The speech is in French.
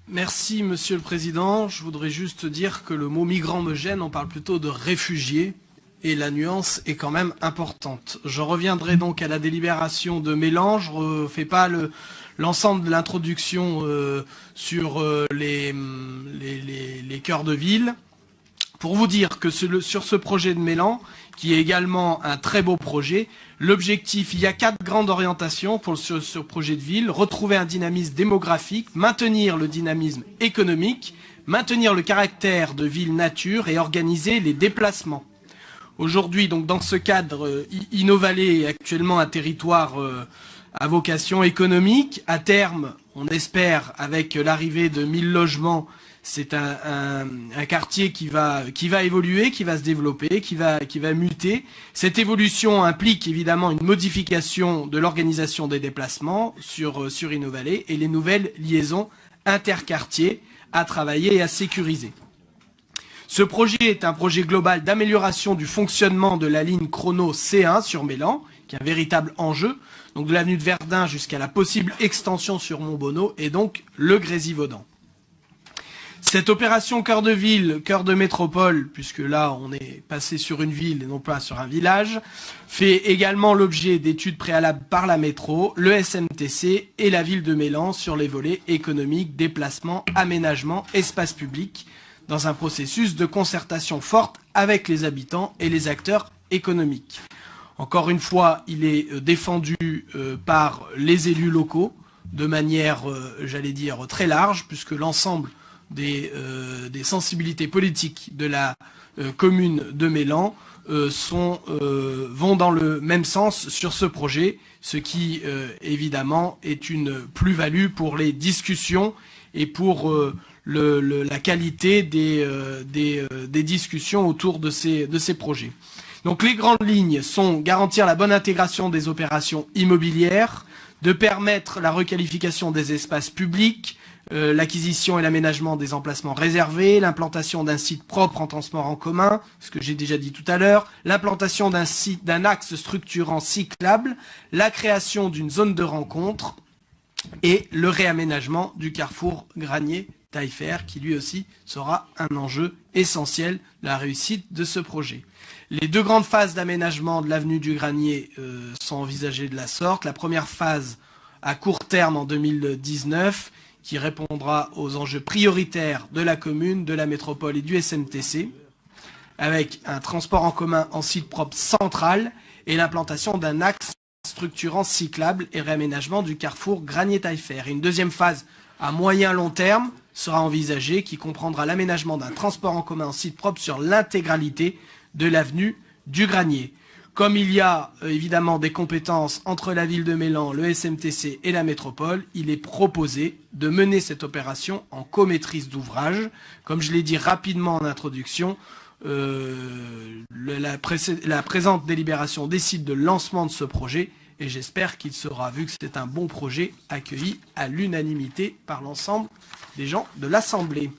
Merci, Monsieur le Président. Je voudrais juste dire que le mot migrant me gêne. On parle plutôt de réfugiés. Et la nuance est quand même importante. Je reviendrai donc à la délibération de Mélan. Je ne refais pas l'ensemble de l'introduction sur les cœurs de ville. Pour vous dire que sur ce projet de Mélan, qui est également un très beau projet, l'objectif, il y a 4 grandes orientations pour ce projet de ville. Retrouver un dynamisme démographique, maintenir le dynamisme économique, maintenir le caractère de ville nature et organiser les déplacements. Aujourd'hui, donc dans ce cadre, Innovallée est actuellement un territoire à vocation économique. À terme, on espère, avec l'arrivée de 1000 logements, c'est un quartier qui va évoluer, qui va se développer, qui va muter. Cette évolution implique évidemment une modification de l'organisation des déplacements sur Innovallée et les nouvelles liaisons interquartiers à travailler et à sécuriser. Ce projet est un projet global d'amélioration du fonctionnement de la ligne chrono C1 sur Mélan, qui est un véritable enjeu, donc de l'avenue de Verdun jusqu'à la possible extension sur Montbonneau et donc le Grésivaudan. Cette opération cœur de ville, cœur de métropole, puisque là on est passé sur une ville et non pas sur un village, fait également l'objet d'études préalables par la métro, le SMTC et la ville de Mélan sur les volets économiques, déplacement, aménagement, espace public, dans un processus de concertation forte avec les habitants et les acteurs économiques. Encore une fois, il est défendu par les élus locaux de manière, j'allais dire, très large, puisque l'ensemble des sensibilités politiques de la commune de Mélan vont dans le même sens sur ce projet, ce qui, évidemment, est une plus-value pour les discussions et pour la qualité des discussions autour de ces projets. Donc les grandes lignes sont garantir la bonne intégration des opérations immobilières, de permettre la requalification des espaces publics, l'acquisition et l'aménagement des emplacements réservés, l'implantation d'un site propre en transport en commun, ce que j'ai déjà dit tout à l'heure, l'implantation d'un axe structurant cyclable, la création d'une zone de rencontre et le réaménagement du carrefour Granier-Taillefer, qui lui aussi sera un enjeu essentiel de la réussite de ce projet. Les 2 grandes phases d'aménagement de l'avenue du Granier sont envisagées de la sorte. La première phase à court terme en 2019, qui répondra aux enjeux prioritaires de la commune, de la métropole et du SMTC, avec un transport en commun en site propre central et l'implantation d'un axe structurant cyclable et réaménagement du carrefour Granier-Taillefer. Une deuxième phase à moyen-long terme sera envisagée, qui comprendra l'aménagement d'un transport en commun en site propre sur l'intégralité de l'avenue du Granier. Comme il y a évidemment des compétences entre la ville de Mélan, le SMTC et la métropole, il est proposé de mener cette opération en comaîtrise d'ouvrage. Comme je l'ai dit rapidement en introduction, la présente délibération décide de lancement de ce projet et j'espère qu'il sera, vu que c'est un bon projet, accueilli à l'unanimité par l'ensemble des gens de l'Assemblée.